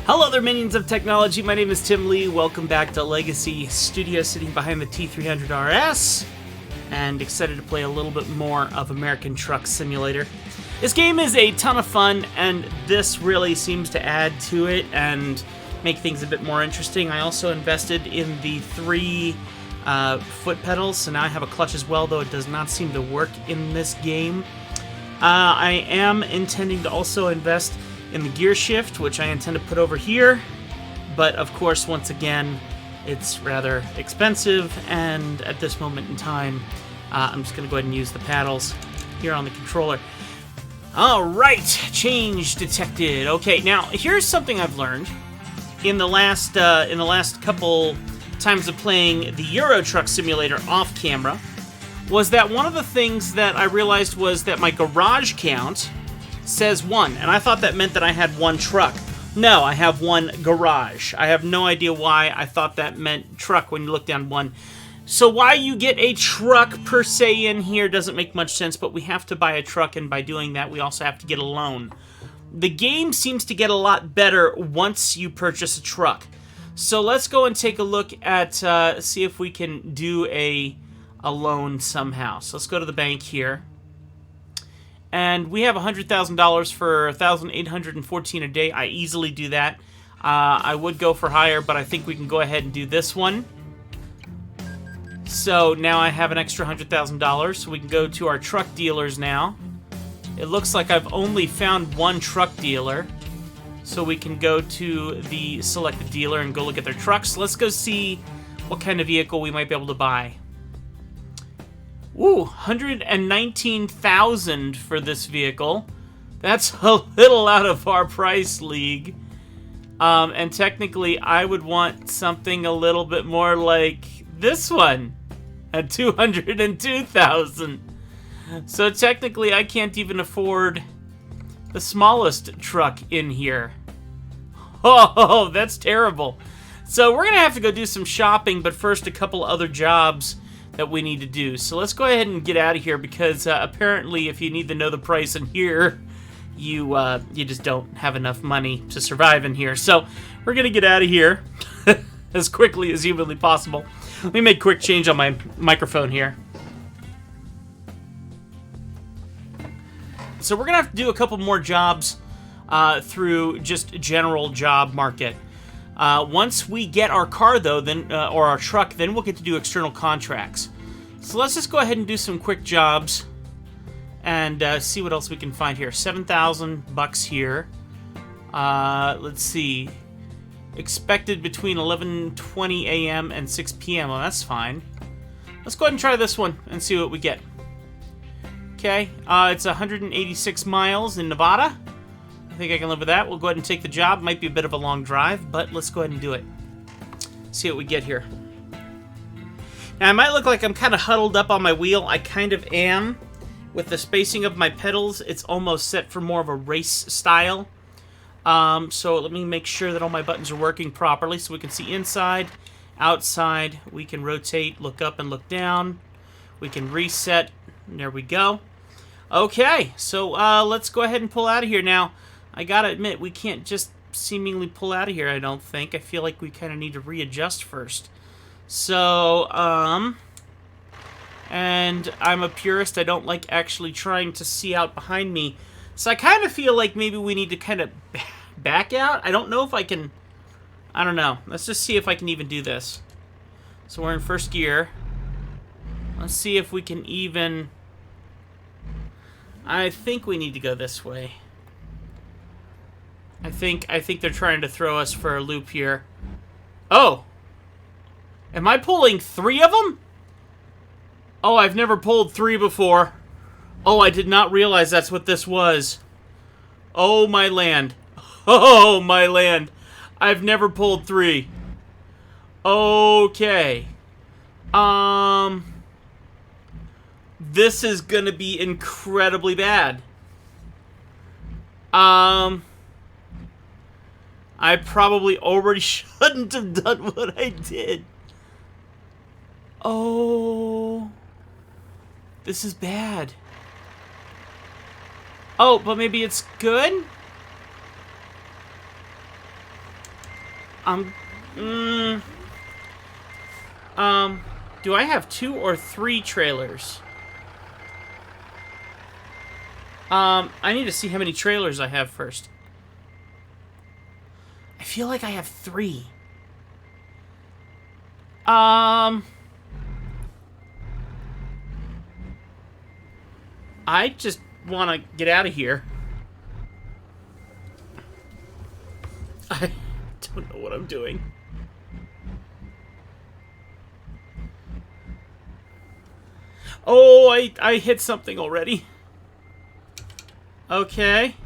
Hello there, minions of technology. My name is Tim Lee. Welcome back to Legacy Studio, sitting behind the T300RS, and excited to play a little bit more of American Truck Simulator. This game is a ton of fun, and this really seems to add to it and make things a bit more interesting. I also invested in the 3 foot pedals, so now I have a clutch as well, though it does not seem to work in this game. I am intending to also invest in the gear shift, which I intend to put over here, but of course, once again, it's rather expensive, and at this moment in time, I'm just going to go ahead and use the paddles here on the controller. Alright, change detected. Okay, now, here's something I've learned in the last couple times of playing the Euro Truck Simulator off camera, was that one of the things that I realized was that my garage count says 1, and I thought that meant that I had 1 truck. No, I have 1 garage. I have no idea why I thought that meant truck when you look down 1. So why you get a truck per se in here doesn't make much sense, but we have to buy a truck, and by doing that, we also have to get a loan. The game seems to get a lot better once you purchase a truck. So let's go and take a look at, see if we can do a loan somehow. So let's go to the bank here. And we have $100,000 for $1,814 a day. I easily do that. I would go for higher, but I think we can go ahead and do this one. So now I have an extra $100,000, so we can go to our truck dealers now. It looks like I've only found 1 truck dealer, so we can go to the selected dealer and go look at their trucks. Let's go see what kind of vehicle we might be able to buy. Ooh, $119,000 for this vehicle. That's a little out of our price league. And technically, I would want something a little bit more like this one at $202,000. So technically, I can't even afford the smallest truck in here. Oh, that's terrible. So we're going to have to go do some shopping, but first a couple other jobs that we need to do. So let's go ahead and get out of here, because apparently if you need to know the price in here, you just don't have enough money to survive in here. So we're going to get out of here as quickly as humanly possible. Let me make a quick change on my microphone here. So we're going to have to do a couple more jobs through just general job market. Once we get our car, though, then or our truck, then we'll get to do external contracts. So let's just go ahead and do some quick jobs and see what else we can find here. $7,000 here. Let's see. Expected between 11:20 a.m. and 6 p.m. Well, that's fine. Let's go ahead and try this one and see what we get. Okay, it's 186 miles in Nevada. I think I can live with that. We'll go ahead and take the job. Might be a bit of a long drive, but let's go ahead and do it. See what we get here. Now, I might look like I'm kind of huddled up on my wheel. I kind of am. With the spacing of my pedals, it's almost set for more of a race style. So let me make sure that all my buttons are working properly so we can see inside, outside. We can rotate, look up and look down. We can reset. There we go. Okay, so let's go ahead and pull out of here now. I gotta admit, we can't just seemingly pull out of here, I don't think. I feel like we kind of need to readjust first. So, and I'm a purist. I don't like actually trying to see out behind me. So I kind of feel like maybe we need to kind of back out. I don't know if I can... I don't know. Let's just see if I can even do this. So we're in first gear. Let's see if we can even... I think we need to go this way. I think they're trying to throw us for a loop here. Oh! Am I pulling 3 of them? Oh, I've never pulled 3 before. Oh, I did not realize that's what this was. Oh, my land. Oh, my land. I've never pulled 3. Okay. This is gonna be incredibly bad. I probably already shouldn't have done what I did. Oh, this is bad. Oh, but maybe it's good? Mm, do I have 2 or 3 trailers? I need to see how many trailers I have first. I feel like I have 3. I just want to get out of here. I don't know what I'm doing. Oh, I hit something already. Okay.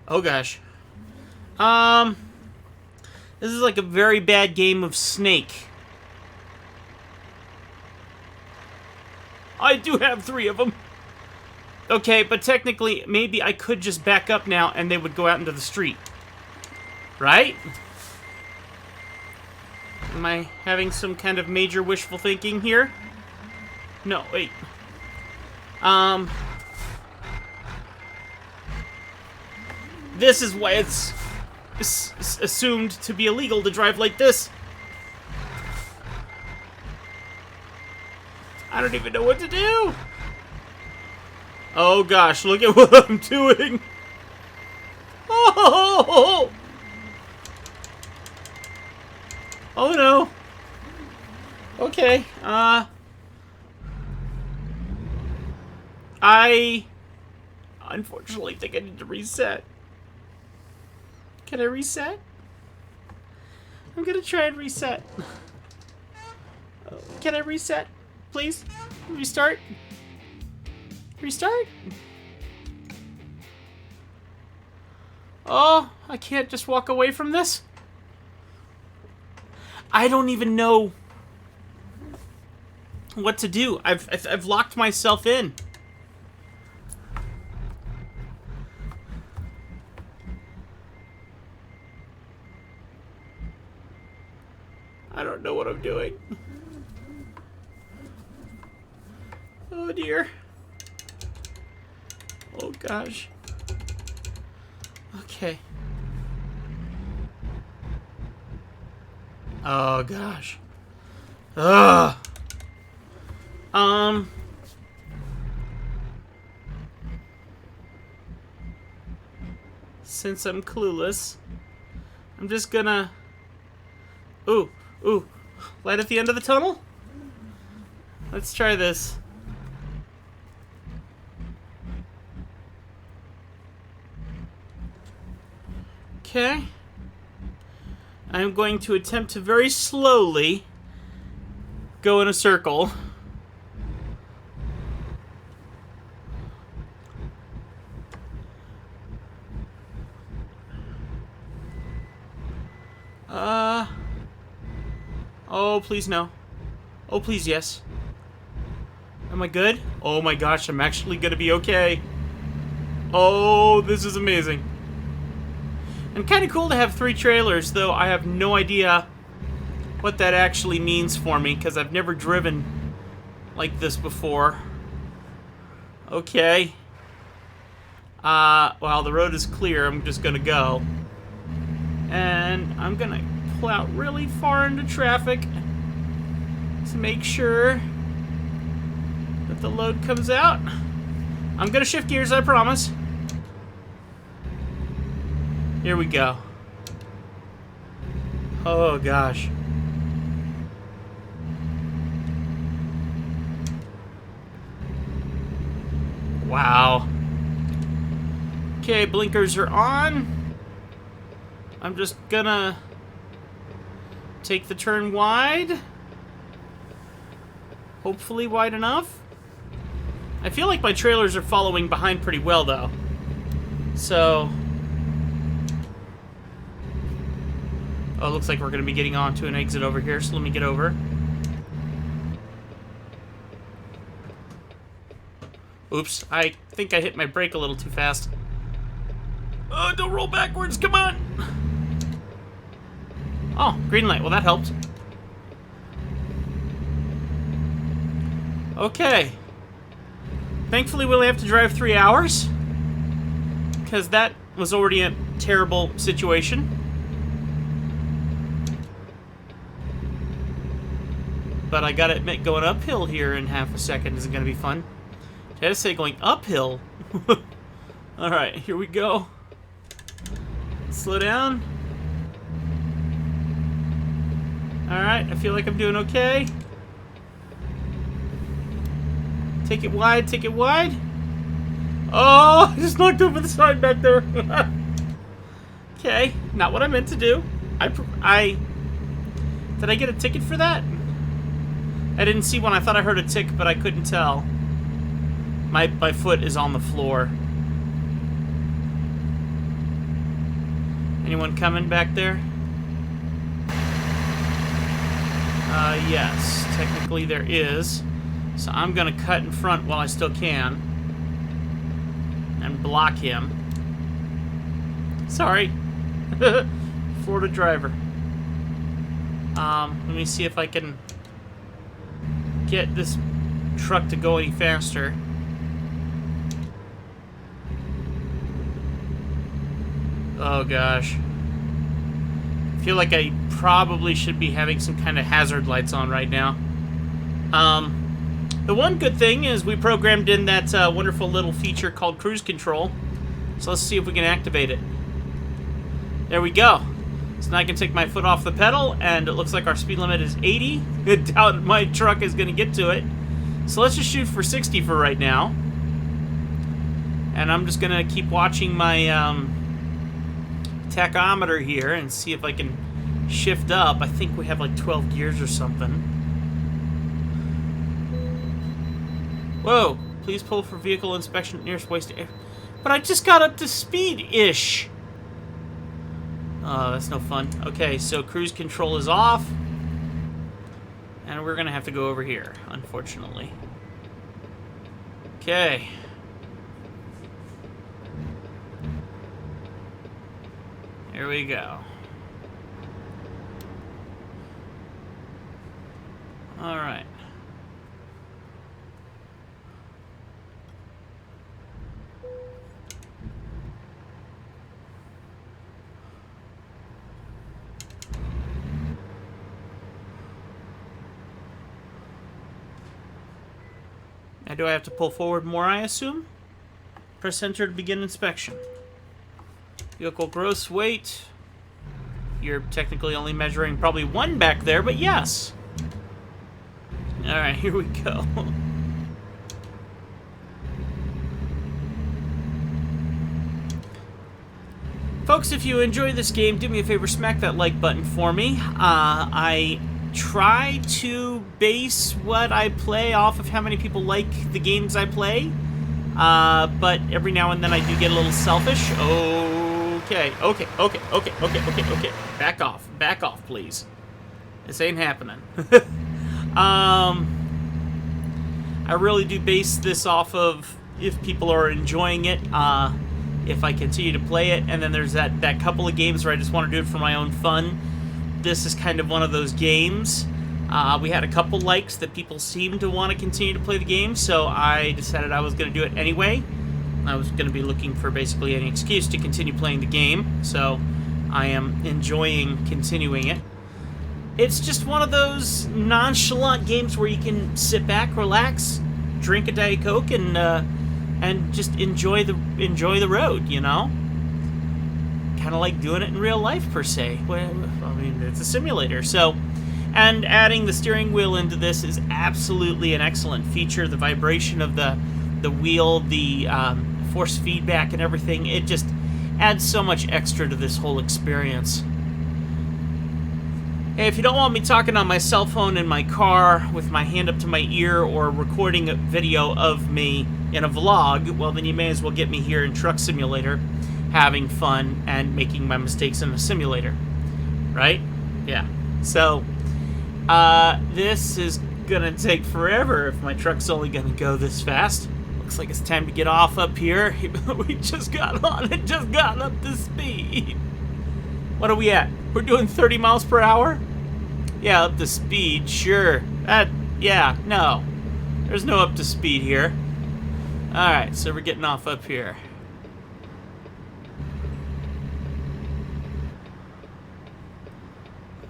Oh gosh. This is like a very bad game of Snake. I do have 3 of them. Okay, but technically, maybe I could just back up now and they would go out into the street. Right? Am I having some kind of major wishful thinking here? No, wait. This is why it's assumed to be illegal to drive like this. I don't even know what to do. Oh gosh, look at what I'm doing. Oh, oh no. Okay, I unfortunately think I need to reset. Can I reset? I'm gonna try and reset. Can I reset? Please? Restart? Restart? Oh, I can't just walk away from this? I don't even know what to do. I've locked myself in. I don't know what I'm doing. Oh dear. Oh gosh. Okay. Oh gosh. Ugh. Since I'm clueless, I'm just gonna... Ooh, ooh. Light at the end of the tunnel? Let's try this. Okay. I'm going to attempt to very slowly go in a circle. Oh, please no. Oh, please yes. Am I good? Oh my gosh, I'm actually gonna be okay. Oh, this is amazing. And kind of cool to have 3 trailers, though I have no idea what that actually means for me, because I've never driven like this before. Okay. Well, the road is clear. I'm just gonna go. And I'm gonna pull out really far into traffic to make sure that the load comes out. I'm gonna shift gears, I promise. Here we go. Oh gosh. Wow. Okay, blinkers are on. I'm just gonna take the turn wide. Hopefully wide enough. I feel like my trailers are following behind pretty well, though. So... Oh, it looks like we're going to be getting onto an exit over here, so let me get over. Oops, I think I hit my brake a little too fast. Oh, don't roll backwards, come on! Oh, green light, well that helped. Okay. Thankfully, we only have to drive 3 hours, because that was already a terrible situation. But I gotta admit, going uphill here in half a second isn't gonna be fun. Did I say going uphill? Alright, here we go. Slow down. Alright, I feel like I'm doing okay. Take it wide, take it wide. Oh, I just knocked over the side back there. Okay, not what I meant to do. Did I get a ticket for that? I didn't see one. I thought I heard a tick, but I couldn't tell. My foot is on the floor. Anyone coming back there? Yes. Technically there is. So I'm gonna cut in front while I still can. And block him. Sorry. Florida driver. Let me see if I can get this truck to go any faster. Oh gosh. I feel like I probably should be having some kind of hazard lights on right now. The one good thing is we programmed in that wonderful little feature called cruise control. So let's see if we can activate it. There we go. So now I can take my foot off the pedal, and it looks like our speed limit is 80. I doubt my truck is going to get to it. So let's just shoot for 60 for right now. And I'm just going to keep watching my tachometer here and see if I can shift up. I think we have like 12 gears or something. Whoa, please pull for vehicle inspection at nearest way station. But I just got up to speed-ish. Oh, that's no fun. Okay, so cruise control is off. And we're gonna have to go over here, unfortunately. Okay. Here we go. Alright. Now do I have to pull forward more, I assume? Press enter to begin inspection. Vehicle gross weight. You're technically only measuring probably 1 back there, but yes. Alright, here we go. Folks, if you enjoy this game, do me a favor, smack that like button for me. I try to base what I play off of how many people like the games I play. But every now and then I do get a little selfish. Okay. Back off, please. This ain't happening. I really do base this off of if people are enjoying it, if I continue to play it, and then there's that couple of games where I just want to do it for my own fun. This is kind of one of those games. We had a couple likes that people seemed to want to continue to play the game, so I decided I was going to do it anyway. I was going to be looking for basically any excuse to continue playing the game, so I am enjoying continuing it. It's just one of those nonchalant games where you can sit back, relax, drink a Diet Coke, and just enjoy the road, you know? Kind of like doing it in real life, per se. Well, I mean, it's a simulator, so... And adding the steering wheel into this is absolutely an excellent feature. The vibration of the wheel, the force feedback and everything, it just adds so much extra to this whole experience. Hey, if you don't want me talking on my cell phone in my car with my hand up to my ear or recording a video of me in a vlog, well, then you may as well get me here in Truck Simulator having fun and making my mistakes in the simulator. Right? Yeah. So... this is gonna take forever if my truck's only gonna go this fast. Looks like it's time to get off up here. We just got on and just got up to speed. What are we at? We're doing 30 miles per hour? Yeah, up to speed, sure. Yeah, no. There's no up to speed here. Alright, so we're getting off up here.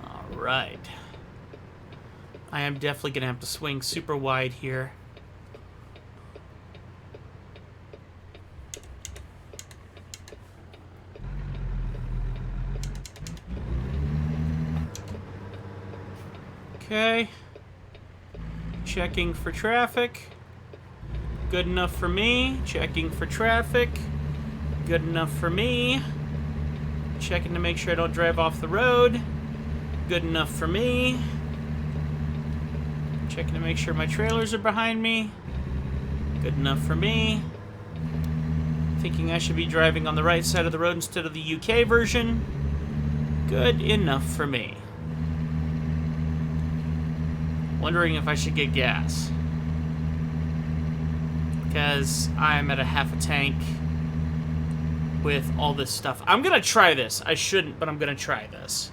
Alright. I am definitely going to have to swing super wide here. Okay. Checking for traffic. Good enough for me. Checking for traffic. Good enough for me. Checking to make sure I don't drive off the road. Good enough for me. Checking to make sure my trailers are behind me. Good enough for me. Thinking I should be driving on the right side of the road instead of the UK version. Good enough for me. Wondering if I should get gas. Because I'm at a half a tank with all this stuff. I'm going to try this. I shouldn't, but I'm going to try this.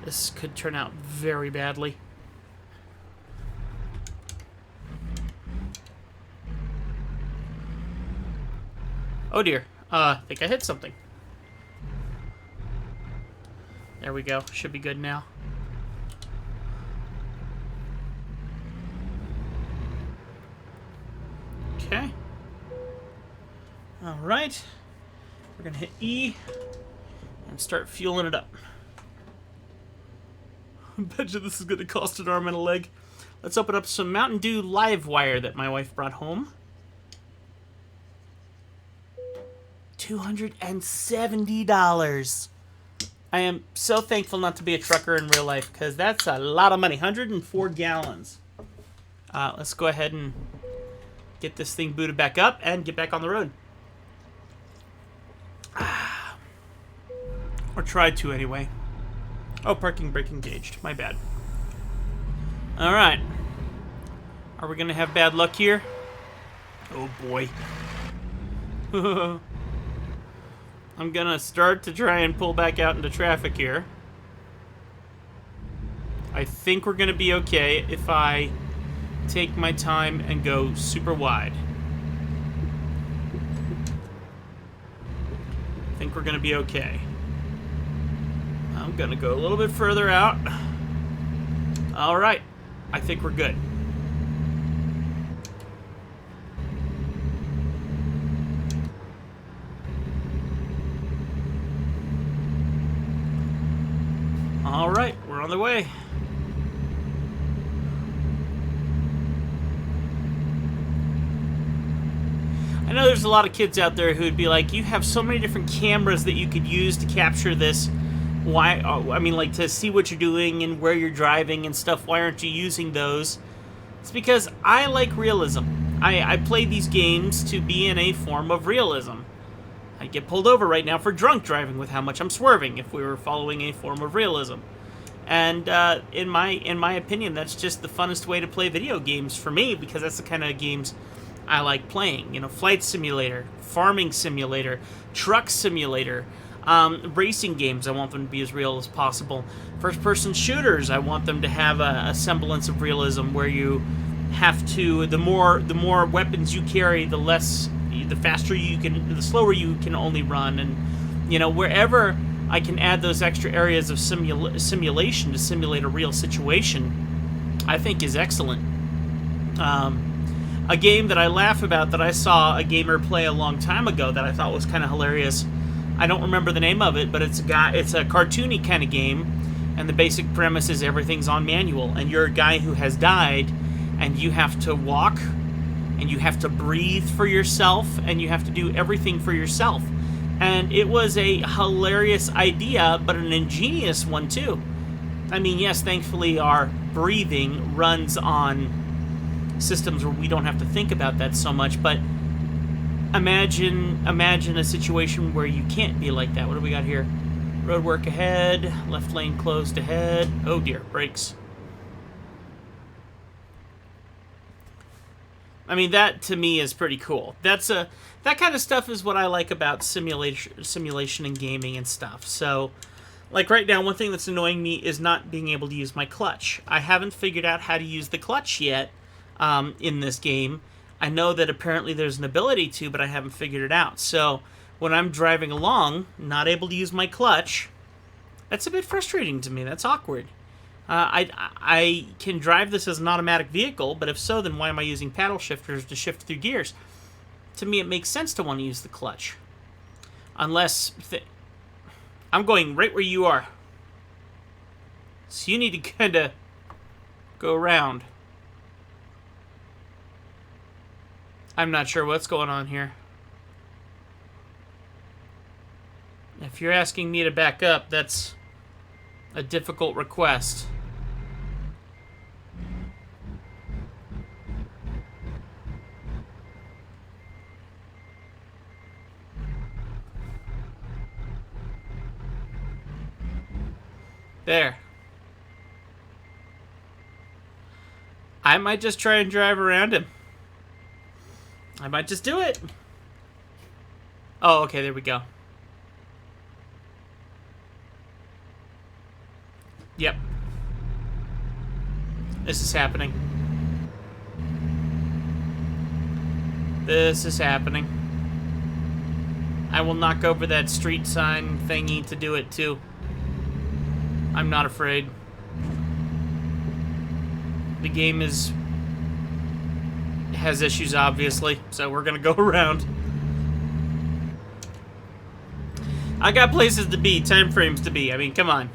This could turn out very badly. Oh dear. I think I hit something. There we go. Should be good now. Okay. Alright. We're going to hit E and start fueling it up. I bet you this is going to cost an arm and a leg. Let's open up some Mountain Dew Live Wire that my wife brought home. $270. I am so thankful not to be a trucker in real life, because that's a lot of money. 104 gallons. Let's go ahead and get this thing booted back up and get back on the road. Or tried to, anyway. Oh, parking brake engaged. My bad. Alright. Are we going to have bad luck here? Oh, boy. I'm going to start to try and pull back out into traffic here. I think we're going to be okay if I take my time and go super wide. I think we're going to be okay. I'm going to go a little bit further out. All right. I think we're good. All right. We're on the way. I know there's a lot of kids out there who'd be like, you have so many different cameras that you could use to capture this. Why? I mean, like, to see what you're doing and where you're driving and stuff. Why aren't you using those? It's because I like realism. I play these games to be in a form of realism. I'd get pulled over right now for drunk driving with how much I'm swerving if we were following a form of realism. And in my opinion, that's just the funnest way to play video games for me, because that's the kind of games I like playing. You know, flight simulator, farming simulator, truck simulator. Racing games, I want them to be as real as possible. First-person shooters, I want them to have a semblance of realism, where you have to, the more weapons you carry, the faster you can, the slower you can only run, and you know, wherever I can add those extra areas of simulation to simulate a real situation, I think is excellent. A game that I laugh about that I saw a gamer play a long time ago that I thought was kind of hilarious. I don't remember the name of it, but it's a cartoony kind of game, and the basic premise is everything's on manual, and you're a guy who has died, and you have to walk, and you have to breathe for yourself, and you have to do everything for yourself. And it was a hilarious idea, but an ingenious one too. I mean, yes, thankfully our breathing runs on systems where we don't have to think about that so much, but imagine a situation where you can't be like that. What do we got here? Road work ahead, left lane closed ahead. Oh dear, brakes. I mean, that to me is pretty cool. That kind of stuff is what I like about simulation and gaming and stuff. So Like right now, one thing that's annoying me is not being able to use my clutch. I haven't figured out how to use the clutch yet in this game. I know that apparently there's an ability to, but I haven't figured it out. So when I'm driving along, not able to use my clutch, that's a bit frustrating to me. That's awkward. I can drive this as an automatic vehicle, but if so, then why am I using paddle shifters to shift through gears? To me, it makes sense to want to use the clutch. Unless... I'm going right where you are. So you need to kind of go around. I'm not sure what's going on here. If you're asking me to back up, that's a difficult request. There. I might just try and drive around him. I might just do it. Oh, okay, there we go. Yep. This is happening. This is happening. I will knock over that street sign thingy to do it too. I'm not afraid. The game has issues, obviously, so we're gonna go around. I got places to be, time frames to be. I mean, come on.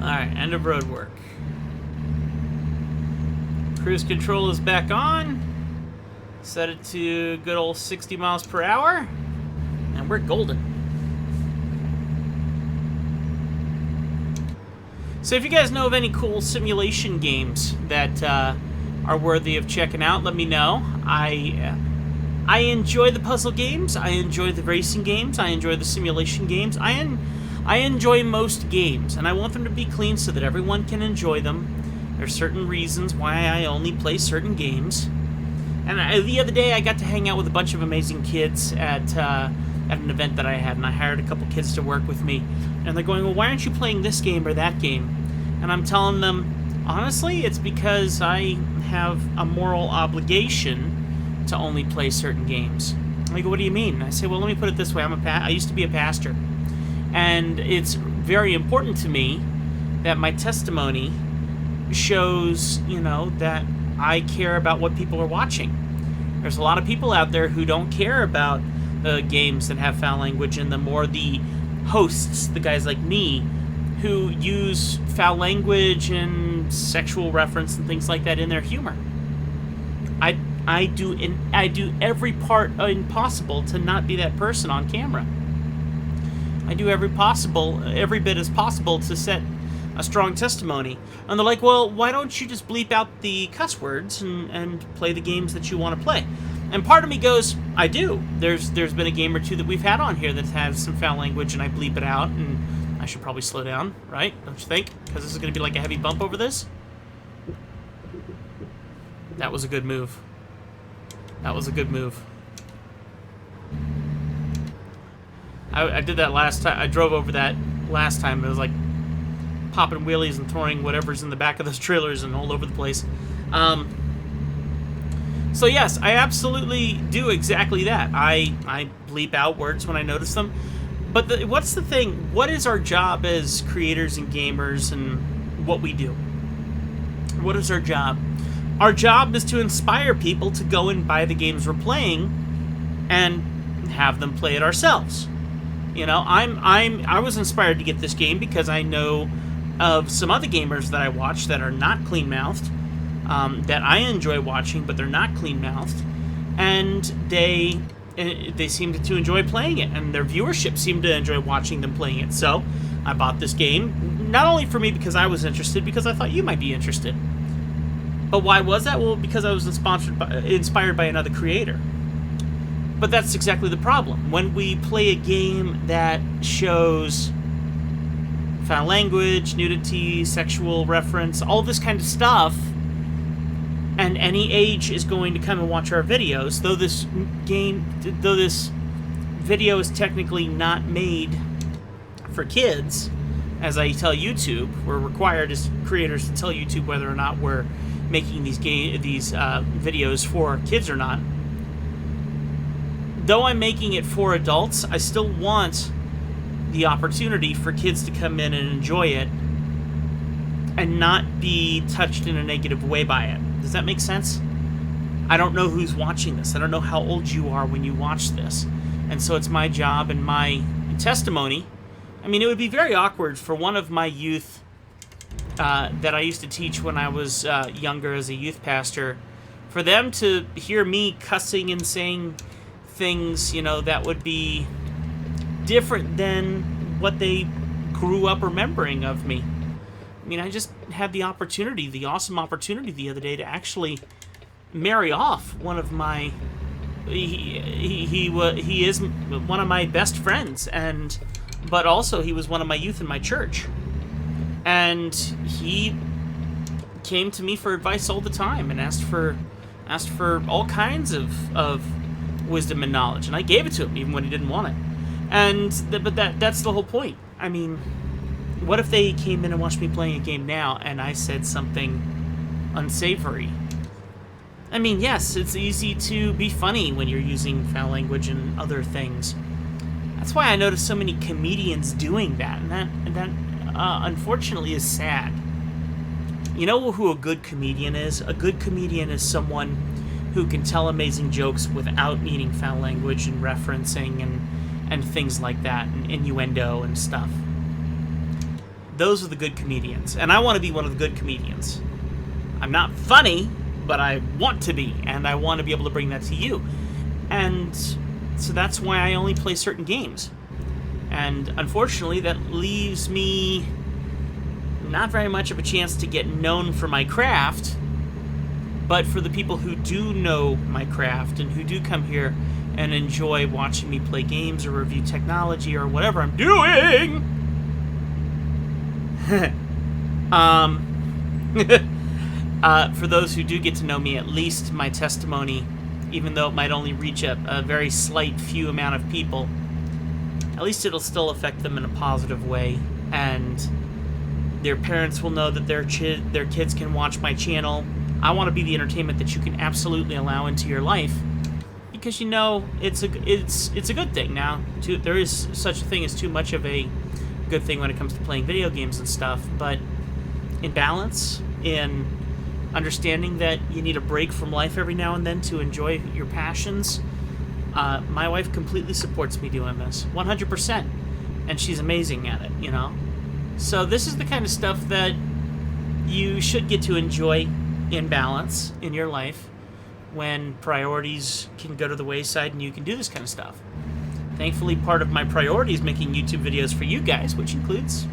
Alright, end of road work. Cruise control is back on. Set it to good old 60 miles per hour. And we're golden. So if you guys know of any cool simulation games that are worthy of checking out, let me know. I enjoy the puzzle games. I enjoy the racing games. I enjoy the simulation games. I enjoy most games, and I want them to be clean so that everyone can enjoy them. There's certain reasons why I only play certain games. And the other day, I got to hang out with a bunch of amazing kids at an event that I had, and I hired a couple kids to work with me. And they're going, well, why aren't you playing this game or that game? And I'm telling them, honestly, it's because I have a moral obligation to only play certain games. And they go, what do you mean? And I say, well, let me put it this way. I used to be a pastor. And it's very important to me that my testimony shows, that I care about what people are watching. There's a lot of people out there who don't care about the games that have foul language in them, or the hosts, the guys like me, who use foul language and sexual reference and things like that in their humor. I do every part possible to not be that person on camera. I do every bit as possible to set a strong testimony. And they're like, well, why don't you just bleep out the cuss words and play the games that you want to play? And part of me goes, I do. There's been a game or two that we've had on here that has some foul language, and I bleep it out, and I should probably slow down, right? Don't you think? Because this is going to be like a heavy bump over this. That was a good move. That was a good move. I did that last time. I drove over that last time. It was like popping wheelies and throwing whatever's in the back of those trailers and all over the place. So yes, I absolutely do exactly that. I bleep out words when I notice them. But what's the thing? What is our job as creators and gamers, and what we do? What is our job? Our job is to inspire people to go and buy the games we're playing and have them play it ourselves. I was inspired to get this game because I know of some other gamers that I watch that are not clean-mouthed, that I enjoy watching, but they're not clean-mouthed, and they seem to enjoy playing it, and their viewership seemed to enjoy watching them playing it. So I bought this game, not only for me because I was interested, because I thought you might be interested. But why was that? Well, because I was inspired by another creator. But that's exactly the problem. When we play a game that shows foul language, nudity, sexual reference, all this kind of stuff, and any age is going to come and watch our videos, though this video is technically not made for kids. As I tell YouTube, we're required as creators to tell YouTube whether or not we're making these videos for kids or not. Though I'm making it for adults, I still want the opportunity for kids to come in and enjoy it and not be touched in a negative way by it. Does that make sense? I don't know who's watching this. I don't know how old you are when you watch this. And so it's my job and my testimony. I mean, it would be very awkward for one of my youth that I used to teach when I was younger as a youth pastor, for them to hear me cussing and saying things, you know, that would be different than what they grew up remembering of me. I mean, I just had the opportunity, the awesome opportunity the other day to actually marry off one of my... He is one of my best friends, but also he was one of my youth in my church. And he came to me for advice all the time and asked for all kinds of wisdom and knowledge, and I gave it to him even when he didn't want it. But that's the whole point. I mean, what if they came in and watched me playing a game now and I said something unsavory? I mean, yes, it's easy to be funny when you're using foul language and other things. That's why I notice so many comedians doing that, and that unfortunately is sad. You know who a good comedian is? A good comedian is someone who can tell amazing jokes without needing foul language and referencing and things like that, and innuendo and stuff. Those are the good comedians, and I want to be one of the good comedians. I'm not funny, but I want to be, and I want to be able to bring that to you. And so that's why I only play certain games. And unfortunately, that leaves me not very much of a chance to get known for my craft. But for the people who do know my craft and who do come here and enjoy watching me play games or review technology or whatever I'm doing, for those who do get to know me, at least my testimony, even though it might only reach a very slight few amount of people, at least it'll still affect them in a positive way, and their parents will know that their kids can watch my channel. I want to be the entertainment that you can absolutely allow into your life, because you know it's a good thing. Now, there is such a thing as too much of a good thing when it comes to playing video games and stuff, but in balance, in understanding that you need a break from life every now and then to enjoy your passions, my wife completely supports me doing this 100%, and she's amazing at it, you know. So this is the kind of stuff that you should get to enjoy in balance in your life, when priorities can go to the wayside and you can do this kind of stuff. Thankfully, part of my priority is making YouTube videos for you guys, which includes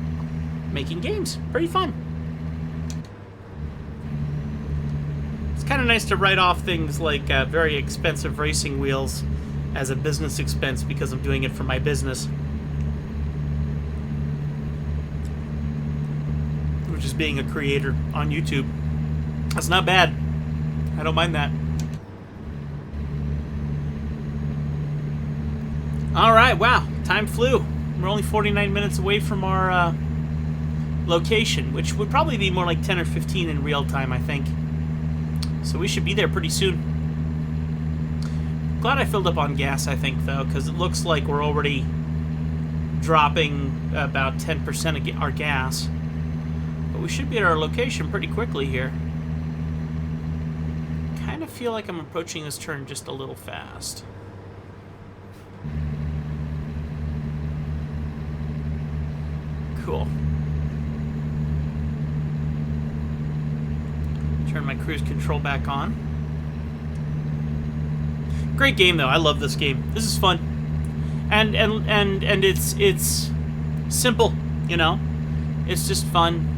making games. Pretty fun. It's kind of nice to write off things like very expensive racing wheels as a business expense because I'm doing it for my business, which is being a creator on YouTube. That's not bad. I don't mind that. Alright, wow. Time flew. We're only 49 minutes away from our location, which would probably be more like 10 or 15 in real time, I think. So we should be there pretty soon. Glad I filled up on gas, I think, though, because it looks like we're already dropping about 10% of our gas. But we should be at our location pretty quickly here. Kind of feel like I'm approaching this turn just a little fast. Cool. Turn my cruise control back on. Great game, though. I love this game. This is fun, and it's simple. You know, it's just fun.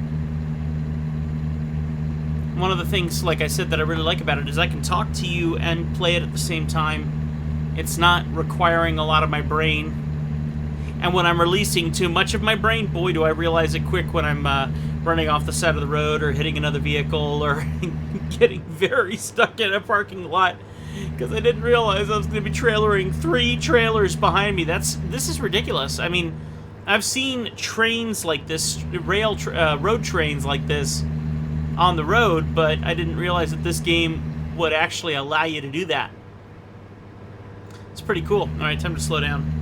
One of the things, like I said, that I really like about it is I can talk to you and play it at the same time. It's not requiring a lot of my brain. And when I'm releasing too much of my brain, boy, do I realize it quick when I'm running off the side of the road or hitting another vehicle or getting very stuck in a parking lot because I didn't realize I was going to be trailering 3 trailers behind me. This is ridiculous. I mean, I've seen trains like this, road trains like this on the road, but I didn't realize that this game would actually allow you to do that. It's pretty cool. All right, time to slow down.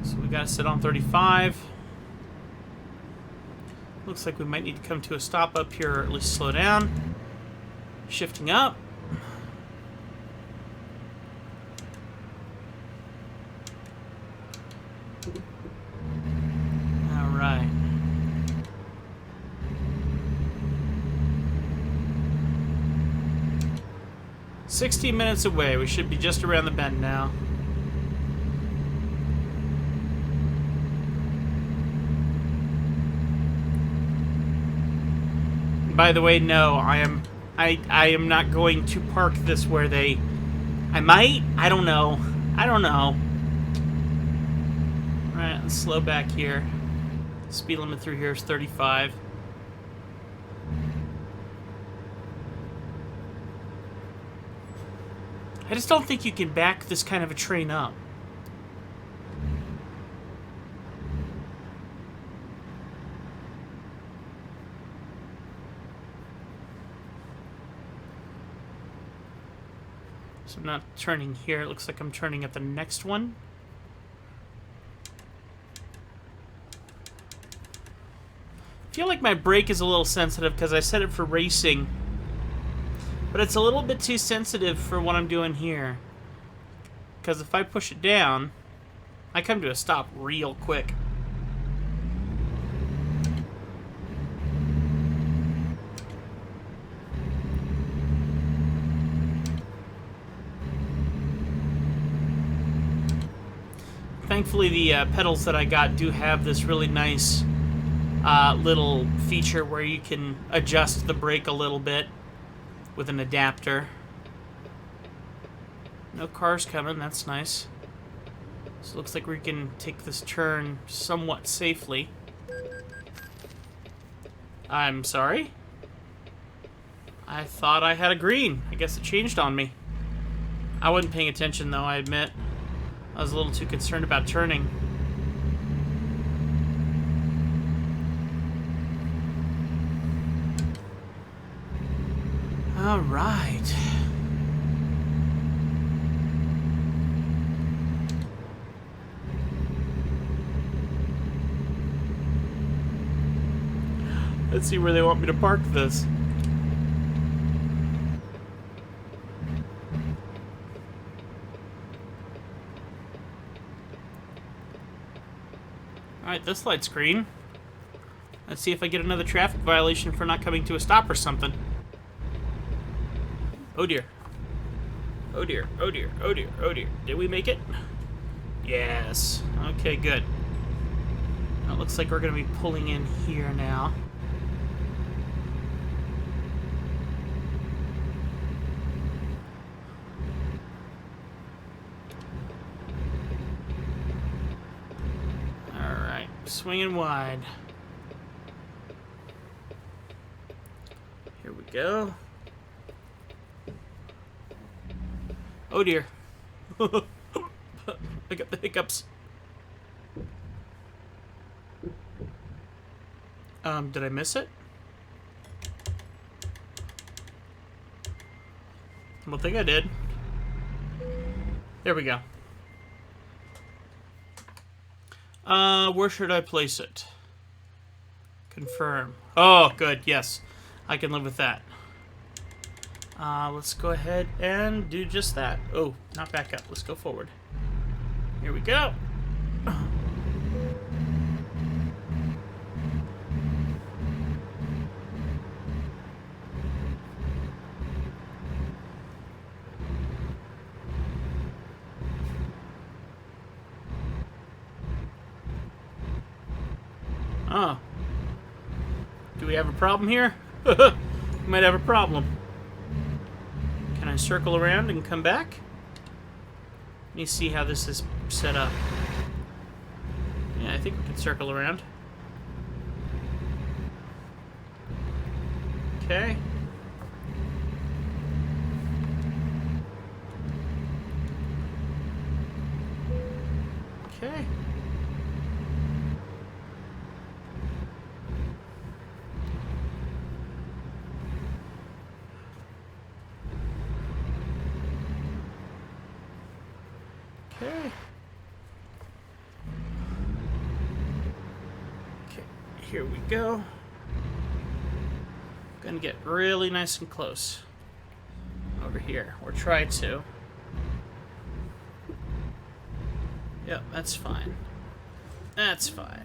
So we got to sit on 35. Looks like we might need to come to a stop up here, or at least slow down. Shifting up. All right. "16 minutes away. We should be just around the bend now." By the way, no, I am not going to park this where they... I might? I don't know. I don't know. Alright, let's slow back here. Speed limit through here is 35. I just don't think you can back this kind of a train up. So I'm not turning here. It looks like I'm turning at the next one. I feel like my brake is a little sensitive because I set it for racing. But it's a little bit too sensitive for what I'm doing here. Because if I push it down, I come to a stop real quick. Thankfully, the pedals that I got do have this really nice little feature where you can adjust the brake a little bit with an adapter. No cars coming, that's nice. So it looks like we can take this turn somewhat safely. I'm sorry? I thought I had a green. I guess it changed on me. I wasn't paying attention though, I admit. I was a little too concerned about turning. All right. Let's see where they want me to park this. Alright, this light's green. Let's see if I get another traffic violation for not coming to a stop or something. Oh dear. Oh dear, oh dear, oh dear, oh dear. Did we make it? Yes. Okay, good. Now it looks like we're going to be pulling in here now. Alright, swinging wide. Here we go. Oh dear. I got the hiccups. Did I miss it? I don't think I did. There we go. Where should I place it? Confirm. Oh, good. Yes. I can live with that. Let's go ahead and do just that. Oh, not back up. Let's go forward. Here we go. Oh. Do we have a problem here? We might have a problem. Can I circle around and come back? Let me see how this is set up. Yeah, I think we can circle around. Okay. Okay. Okay. Okay, here we go. Gonna get really nice and close over here, or try to. Yep, that's fine. That's fine.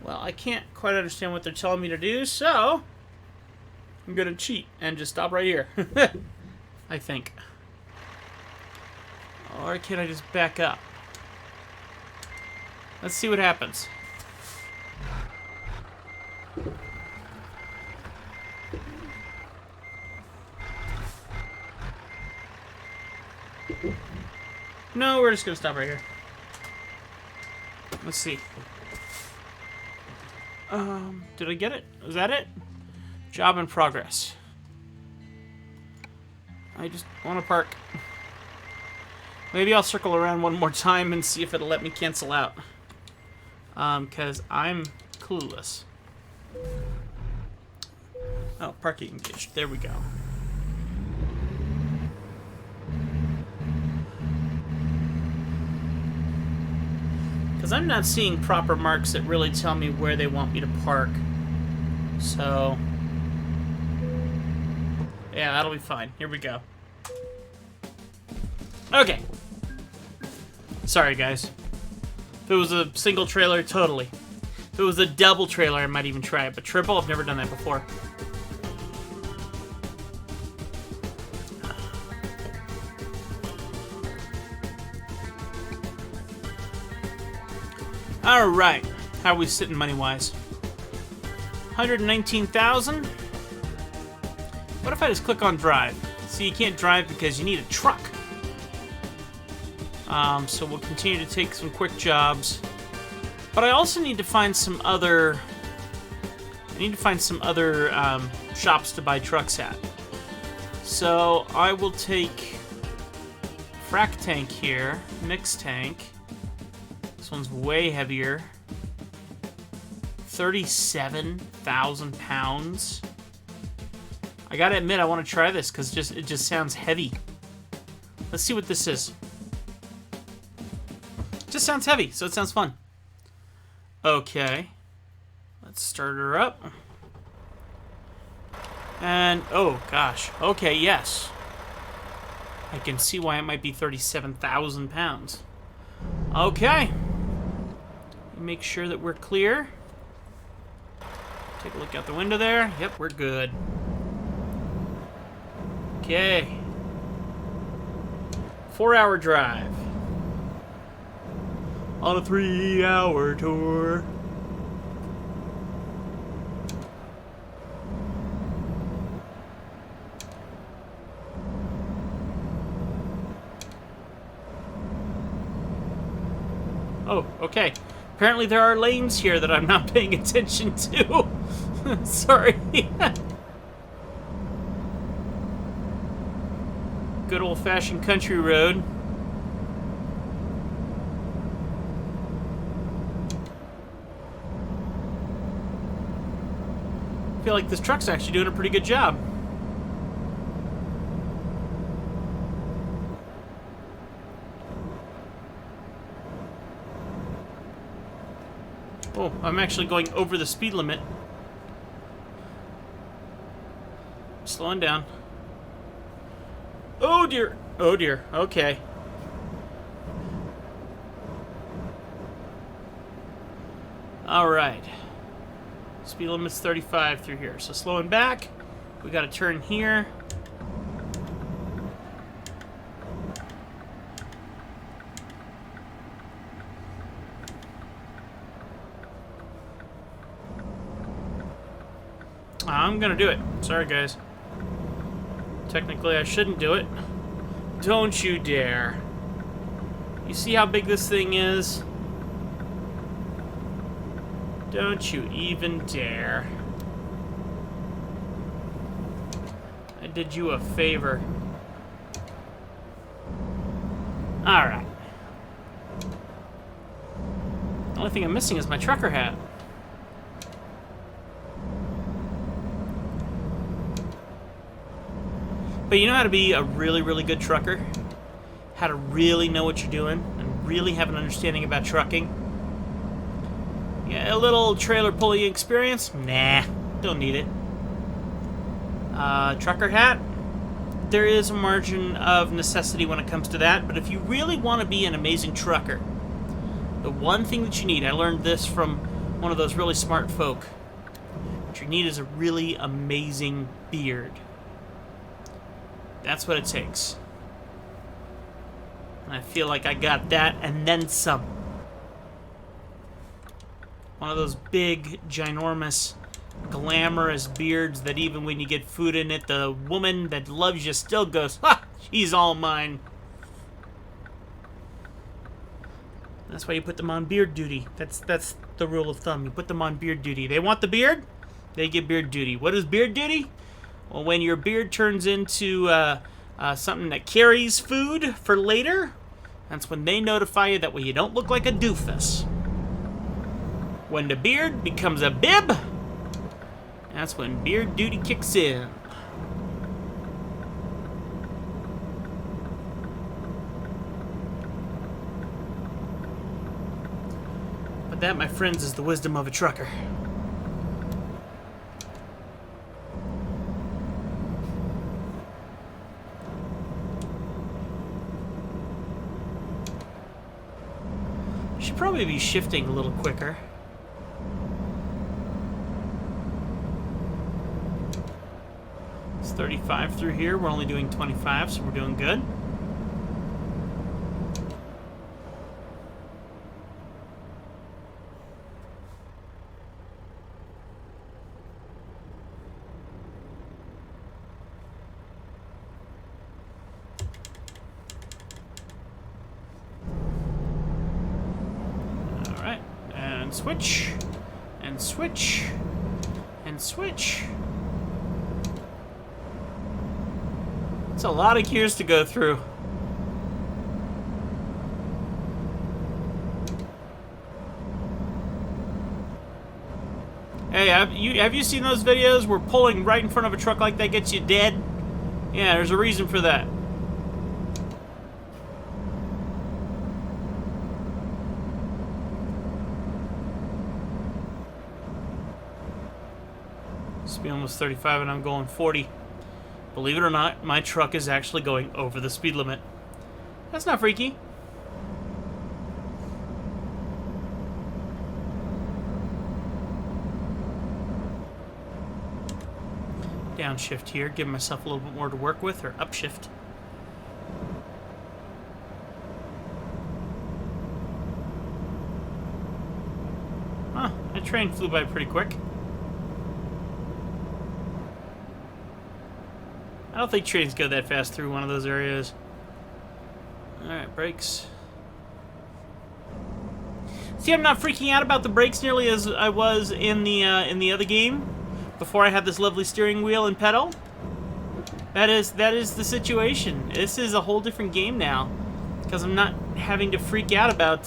Well, I can't quite understand what they're telling me to do, so I'm gonna cheat and just stop right here. I think. Or can I just back up? Let's see what happens. No, we're just gonna stop right here. Let's see. Did I get it? Was that it? Job in progress. I just want to park. Maybe I'll circle around one more time and see if it'll let me cancel out. Because I'm clueless. Oh, parking engaged. There we go. Because I'm not seeing proper marks that really tell me where they want me to park. So, yeah, that'll be fine. Here we go. Okay. Sorry, guys. If it was a single trailer, totally. If it was a double trailer, I might even try it. But triple, I've never done that before. All right, how are we sitting money-wise? 119,000. What if I just click on drive? See, you can't drive because you need a truck. So we'll continue to take some quick jobs, but I also need to find some other. Shops to buy trucks at. So I will take frac tank here, mix tank. This one's way heavier. 37,000 pounds. I gotta admit, I want to try this because it just sounds heavy. Let's see what this is. It just sounds heavy, so it sounds fun. Okay. Let's start her up. And, oh gosh. Okay, yes. I can see why it might be 37,000 pounds. Okay. Make sure that we're clear. Take a look out the window there. Yep, we're good. Okay. 4-hour drive. On a 3-hour tour. Oh, okay. Apparently there are lanes here that I'm not paying attention to. Sorry. Good old-fashioned country road. I feel like this truck's actually doing a pretty good job. Oh, I'm actually going over the speed limit. Slowing down. Oh dear. Oh dear. Okay. Alright. Speed limit's 35 through here. So slowing back. We got to turn here. I'm gonna do it. Sorry, guys. Technically, I shouldn't do it. Don't you dare. You see how big this thing is? Don't you even dare. I did you a favor. Alright. The only thing I'm missing is my trucker hat. But you know how to be a really, really good trucker? How to really know what you're doing and really have an understanding about trucking? Yeah, a little trailer pulling experience? Nah, don't need it. Trucker hat? There is a margin of necessity when it comes to that, but if you really want to be an amazing trucker, the one thing that you need, I learned this from one of those really smart folk, what you need is a really amazing beard. That's what it takes. And I feel like I got that and then some. One of those big, ginormous, glamorous beards that even when you get food in it, the woman that loves you still goes, "Ha! She's all mine." That's why you put them on beard duty. That's the rule of thumb. You put them on beard duty. They want the beard, they get beard duty. What is beard duty? Well, when your beard turns into something that carries food for later, that's when they notify you that way you don't look like a doofus. When the beard becomes a bib, that's when beard duty kicks in. But that, my friends, is the wisdom of a trucker. Should probably be shifting a little quicker. It's 35 through here. We're only doing 25, so we're doing good. And switch, and switch, and switch. It's a lot of gears to go through. Hey, have you seen those videos where pulling right in front of a truck like that gets you dead? Yeah, there's a reason for that. Speed almost 35 and I'm going 40. Believe it or not, my truck is actually going over the speed limit. That's not freaky. Downshift here, give myself a little bit more to work with, or upshift. Huh, that train flew by pretty quick. I don't think trains go that fast through one of those areas. Alright, brakes. See, I'm not freaking out about the brakes nearly as I was in the other game before I had this lovely steering wheel and pedal. That is the situation. This is a whole different game now because I'm not having to freak out about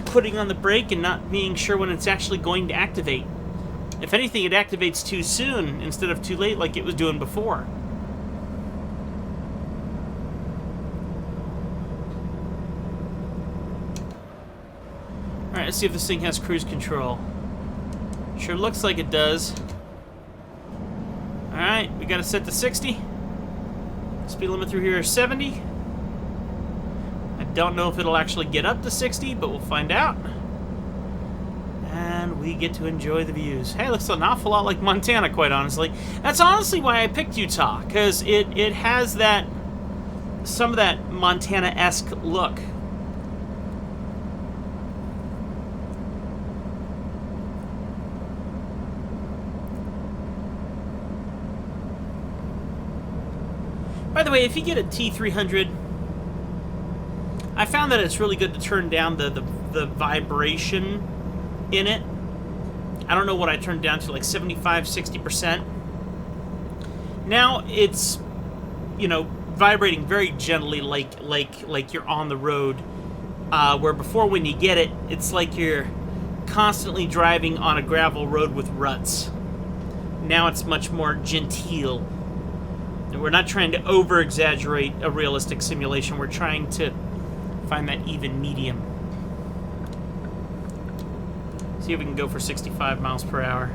putting on the brake and not being sure when it's actually going to activate. If anything, it activates too soon instead of too late like it was doing before. Alright, let's see if this thing has cruise control. Sure looks like it does. Alright, we got it set to 60. Speed limit through here is 70. I don't know if it'll actually get up to 60, but we'll find out. And we get to enjoy the views. Hey, it looks an awful lot like Montana, quite honestly. That's honestly why I picked Utah, because it has that, some of that Montana-esque look. By the way, if you get a T300, I found that it's really good to turn down the vibration in it. I don't know what I turned down to, like 75, 60%. Now it's, you know, vibrating very gently, like you're on the road. Where before, when you get it, it's like you're constantly driving on a gravel road with ruts. Now it's much more genteel. And we're not trying to over-exaggerate a realistic simulation. We're trying to find that even medium. See if we can go for 65 miles per hour.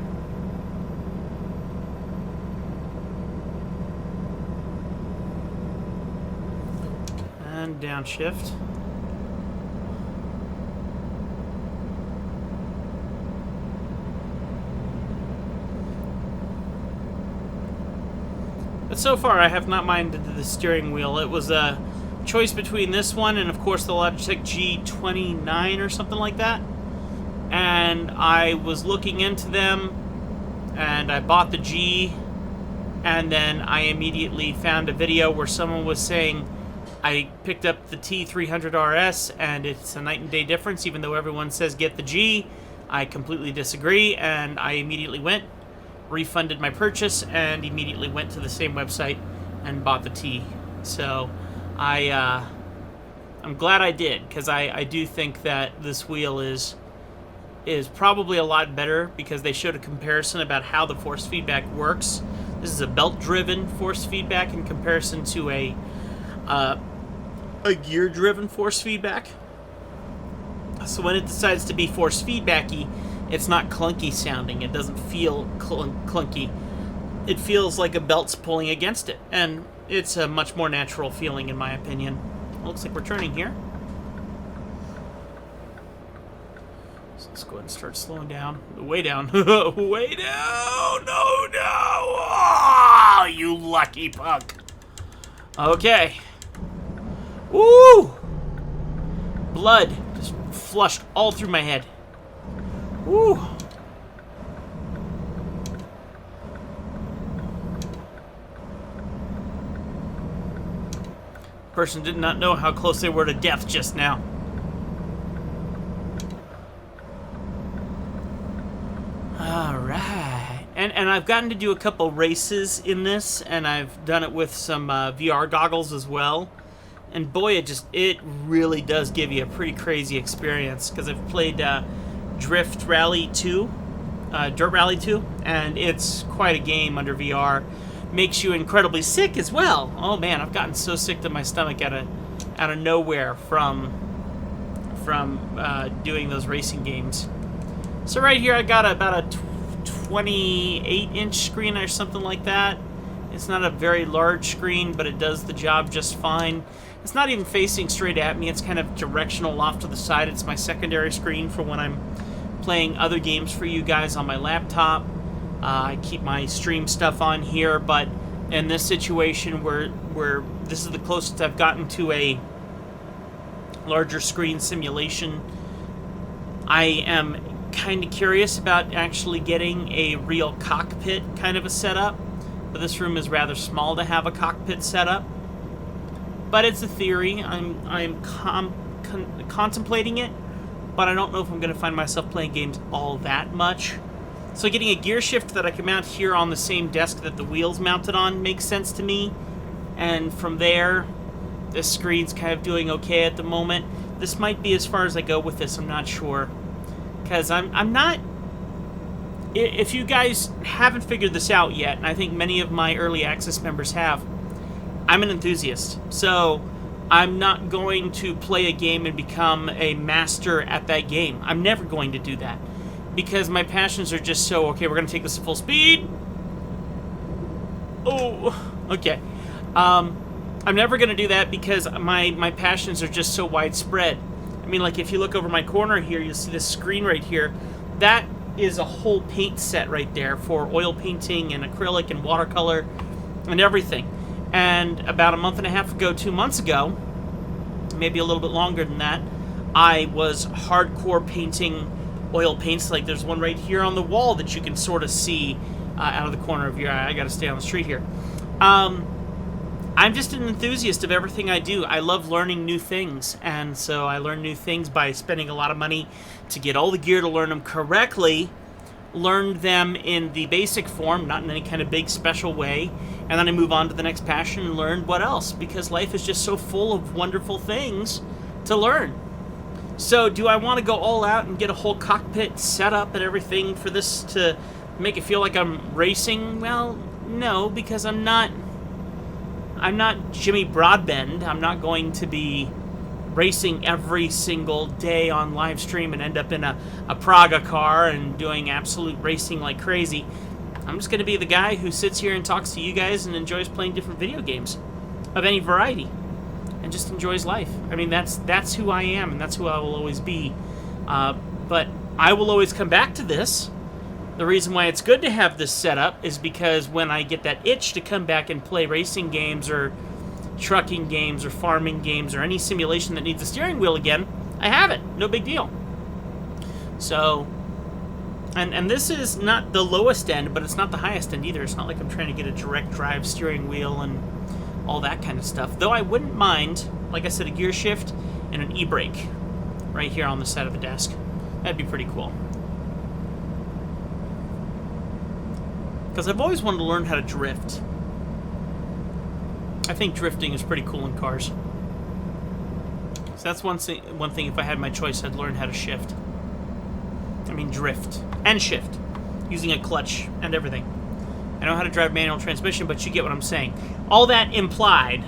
And downshift. But so far, I have not minded the steering wheel. It was a choice between this one and, of course, the Logitech G29 or something like that. And I was looking into them, and I bought the G, and then I immediately found a video where someone was saying I picked up the T300RS, and it's a night and day difference, even though everyone says get the G. I completely disagree, and I immediately went, refunded my purchase, and immediately went to the same website and bought the T. So I'm glad I did, because I do think that this wheel is probably a lot better, because they showed a comparison about how the force feedback works. This is a belt-driven force feedback in comparison to a gear-driven force feedback. So when it decides to be force feedbacky, it's not clunky sounding. It doesn't feel clunky. It feels like a belt's pulling against it, and it's a much more natural feeling, in my opinion. Looks like we're turning here. So let's go ahead and start slowing down. Way down. Way down! No, no! Oh, you lucky punk. Okay. Woo! Blood just flushed all through my head. Woo! Person did not know how close they were to death just now. Alright. And I've gotten to do a couple races in this, and I've done it with some VR goggles as well. And boy, it really does give you a pretty crazy experience, because I've played Dirt Rally 2, and it's quite a game under VR. Makes you incredibly sick as well. Oh man, I've gotten so sick to my stomach out of nowhere from doing those racing games. So right here I got about a 28-inch screen or something like that. It's not a very large screen, but it does the job just fine. It's not even facing straight at me. It's kind of directional off to the side. It's my secondary screen for when I'm playing other games for you guys on my laptop. I keep my stream stuff on here, but in this situation where this is the closest I've gotten to a larger screen simulation, I am kind of curious about actually getting a real cockpit kind of a setup. But this room is rather small to have a cockpit setup. But it's a theory. I'm contemplating it, but I don't know if I'm going to find myself playing games all that much. So getting a gear shift that I can mount here on the same desk that the wheel's mounted on makes sense to me. And from there, this screen's kind of doing okay at the moment. This might be as far as I go with this, I'm not sure. Because I'm not... If you guys haven't figured this out yet, and I think many of my early access members have, I'm an enthusiast. So I'm not going to play a game and become a master at that game. I'm never going to do that. Because my passions are just so, okay, we're going to take this at full speed. Oh, okay. I'm never going to do that because my passions are just so widespread. I mean, like, if you look over my corner here, you'll see this screen right here. That is a whole paint set right there for oil painting and acrylic and watercolor and everything. And about a month and a half ago, 2 months ago, maybe a little bit longer than that, I was hardcore painting oil paints. Like there's one right here on the wall that you can sort of see out of the corner of your eye. I gotta stay on the street here. I'm just an enthusiast of everything I do. I love learning new things, and so I learn new things by spending a lot of money to get all the gear to learn them correctly, learn them in the basic form, not in any kind of big special way, and then I move on to the next passion and learn what else, because life is just so full of wonderful things to learn. So do I want to go all out and get a whole cockpit set up and everything for this to make it feel like I'm racing? Well, no, because I'm not Jimmy Broadbent. I'm not going to be racing every single day on live stream and end up in a Praga car and doing absolute racing like crazy. I'm just going to be the guy who sits here and talks to you guys and enjoys playing different video games of any variety and just enjoys life. I mean, that's who I am, and that's who I will always be. But I will always come back to this. The reason why it's good to have this set up is because when I get that itch to come back and play racing games or trucking games or farming games or any simulation that needs a steering wheel again, I have it. No big deal. So, and this is not the lowest end, but it's not the highest end either. It's not like I'm trying to get a direct drive steering wheel and all that kind of stuff. Though I wouldn't mind, like I said, a gear shift and an e-brake right here on the side of the desk. That'd be pretty cool. Because I've always wanted to learn how to drift. I think drifting is pretty cool in cars. So that's one thing, if I had my choice, I'd learn how to shift. I mean drift. And shift. Using a clutch and everything. I know how to drive manual transmission, but you get what I'm saying. All that implied.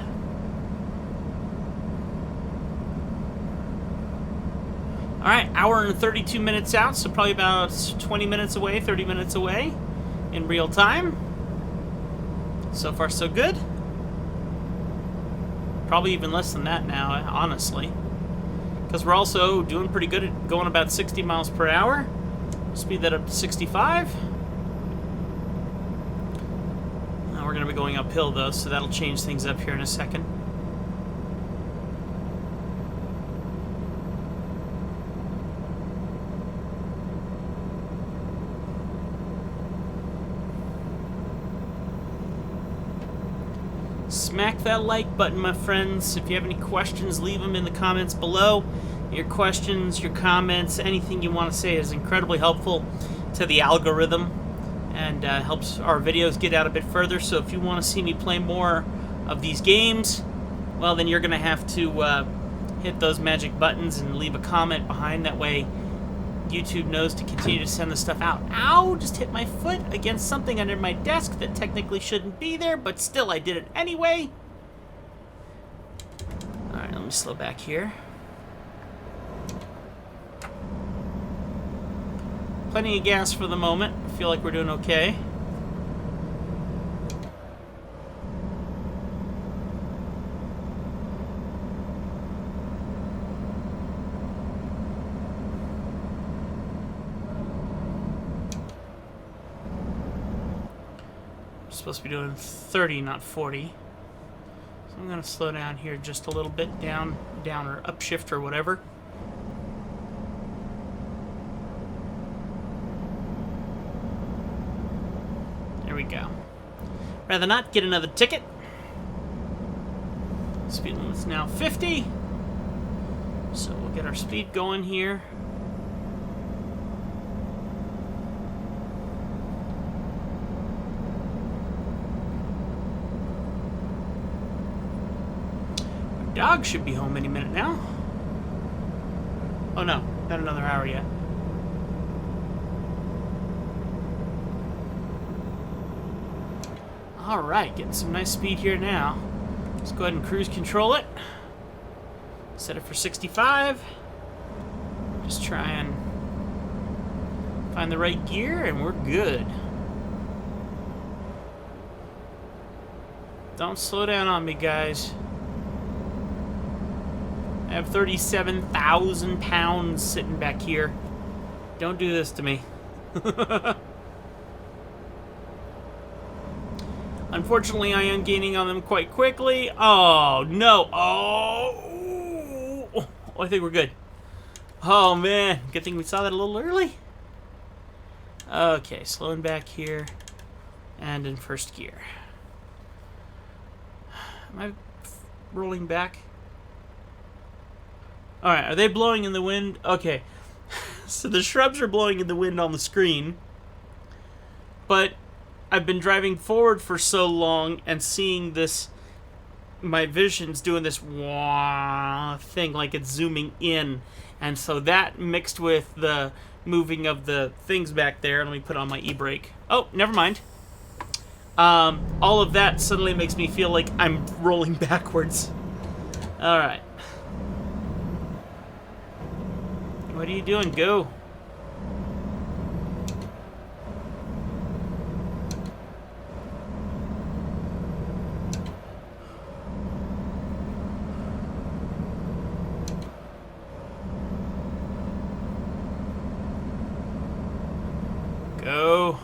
Alright, hour and 32 minutes out, so probably about 20 minutes away, 30 minutes away. In real time. So far, so good. Probably even less than that now, honestly. Because we're also doing pretty good at going about 60 miles per hour. Speed that up to 65. Now we're going to be going uphill, though, so that'll change things up here in a second. Smack that like button, my friends. If you have any questions, leave them in the comments below. Your questions, your comments, anything you want to say is incredibly helpful to the algorithm and helps our videos get out a bit further. So if you want to see me play more of these games, well, then you're going to have to hit those magic buttons and leave a comment behind. That way YouTube knows to continue to send the stuff out. Ow! Just hit my foot against something under my desk that technically shouldn't be there, but still I did it anyway. Alright, let me slow back here. Plenty of gas for the moment. I feel like we're doing okay. Supposed to be doing 30, not 40. So I'm going to slow down here just a little bit, down or upshift or whatever. There we go. Rather not get another ticket. Speed limit's now 50. So we'll get our speed going here. Dog should be home any minute now. Oh no, not another hour yet. Alright, getting some nice speed here now. Let's go ahead and cruise control it. Set it for 65. Just try and find the right gear and we're good. Don't slow down on me, guys. I have 37,000 pounds sitting back here. Don't do this to me. Unfortunately, I am gaining on them quite quickly. Oh, no. Oh, I think we're good. Oh, man. Good thing we saw that a little early. Okay, slowing back here. And in first gear. Am I rolling back? Alright, are they blowing in the wind? Okay. So the shrubs are blowing in the wind on the screen. But I've been driving forward for so long and seeing this, my vision's doing this wah thing like it's zooming in. And so that mixed with the moving of the things back there. Let me put on my e-brake. Oh, never mind. All of that suddenly makes me feel like I'm rolling backwards. Alright. What are you doing? Go. Go.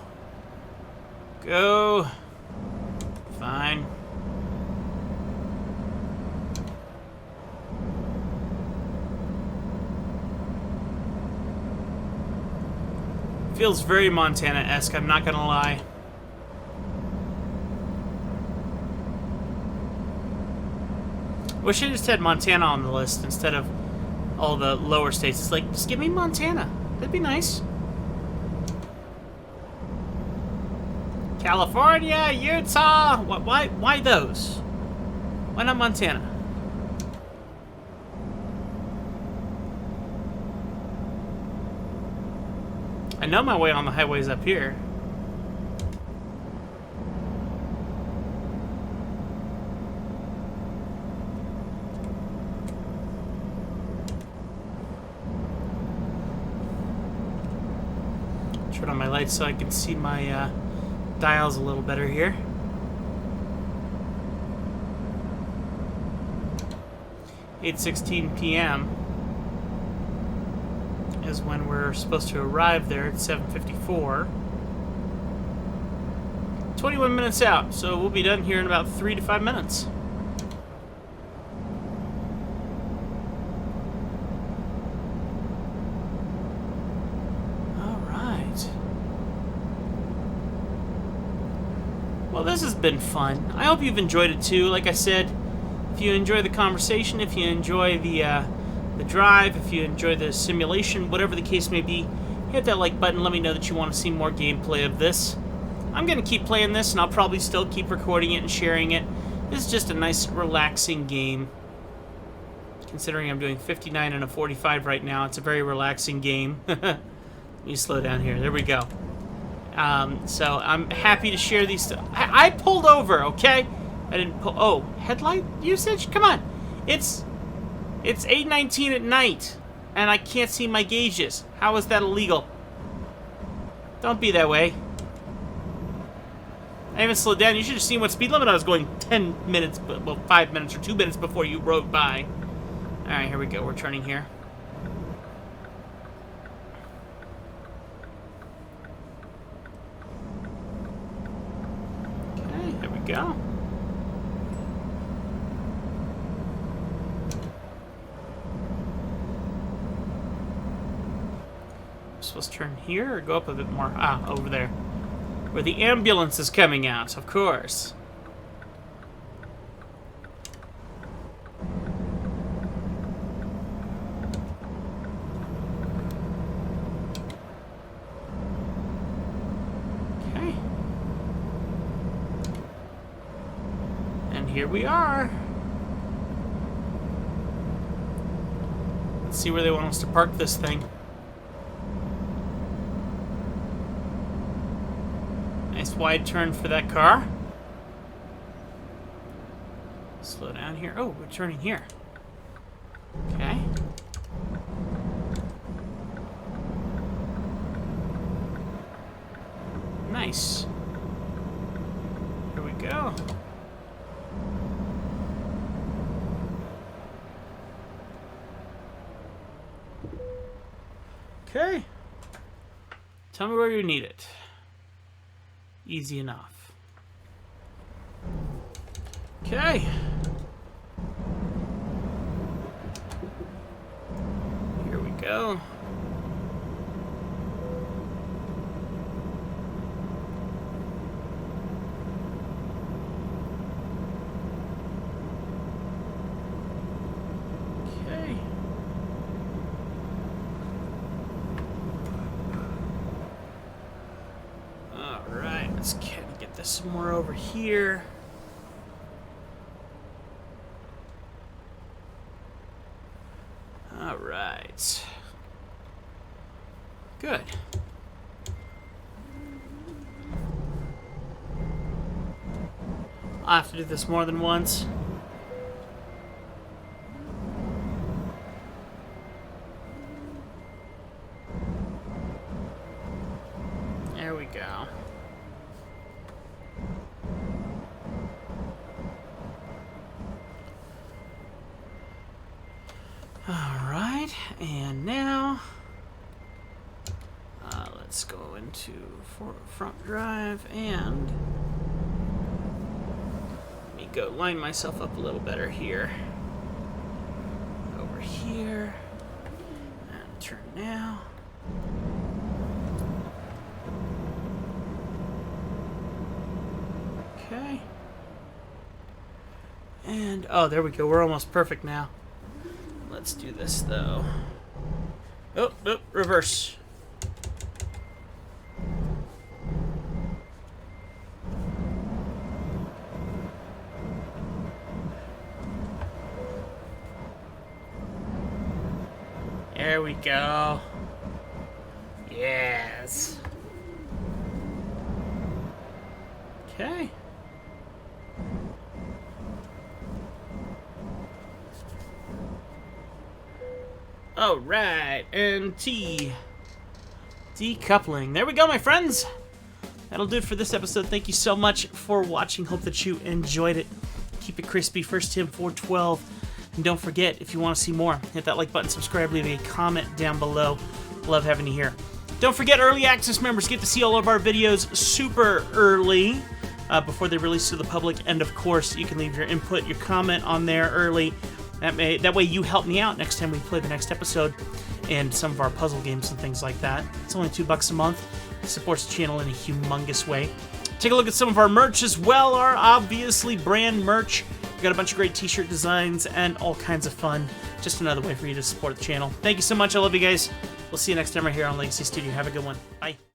Go. Fine. Feels very Montana-esque, I'm not gonna lie. Wish I just had Montana on the list instead of all the lower states. It's like, just give me Montana. That'd be nice. California, Utah. Why those? Why not Montana? I know my way on the highways up here. Turn on my lights so I can see my dials a little better here. (8:16 p.m.) is when we're supposed to arrive there at 7:54. 21 minutes out, so we'll be done here in about 3 to 5 minutes. Well, this has been fun. I hope you've enjoyed it too. Like I said, if you enjoy the conversation, if you enjoy the drive, if you enjoy the simulation, whatever the case may be, hit that like button. Let me know that you want to see more gameplay of this. I'm going to keep playing this, and I'll probably still keep recording it and sharing it. This is just a nice, relaxing game. Considering I'm doing 59 and a 45 right now, it's a very relaxing game. Let me slow down here. There we go. So I'm happy to share these. I pulled over, okay? I didn't pull. Oh, headlight usage? Come on. It's 8:19 at night, and I can't see my gauges. How is that illegal? Don't be that way. I haven't slowed down. You should have seen what speed limit I was going 10 minutes, well, 5 minutes or 2 minutes before you rode by. All right, here we go. We're turning here. Go. I'm supposed to turn here or go up a bit more? Ah, over there. Where the ambulance is coming out, of course. Here we are. Let's see where they want us to park this thing. Nice wide turn for that car. Slow down here. Oh, we're turning here. Okay. Nice. Here we go. Okay. Tell me where you need it. Easy enough. Okay. Here we go. let's kind of get this more over here. All right. Good. I'll have to do this more than once. There we go. All right, and now let's go into front drive and let me go line myself up a little better here. Over here and turn now. Okay. And, oh, there we go. We're almost perfect now. Let's do this, though. Oh, oh, reverse. There we go. Yes. Okay. All right, and T. Decoupling. There we go, my friends. That'll do it for this episode. Thank you so much for watching. Hope that you enjoyed it. Keep it crispy. First Tim 412. And don't forget, if you want to see more, hit that like button, subscribe, leave a comment down below. Love having you here. Don't forget, early access members get to see all of our videos super early before they release to the public. And of course, you can leave your input, your comment on there early. That way you help me out next time we play the next episode and some of our puzzle games and things like that. It's only $2 a month. It supports the channel in a humongous way. Take a look at some of our merch as well, our obviously brand merch. We've got a bunch of great t-shirt designs and all kinds of fun. Just another way for you to support the channel. Thank you so much. I love you guys. We'll see you next time right here on Legacy Studio. Have a good one. Bye.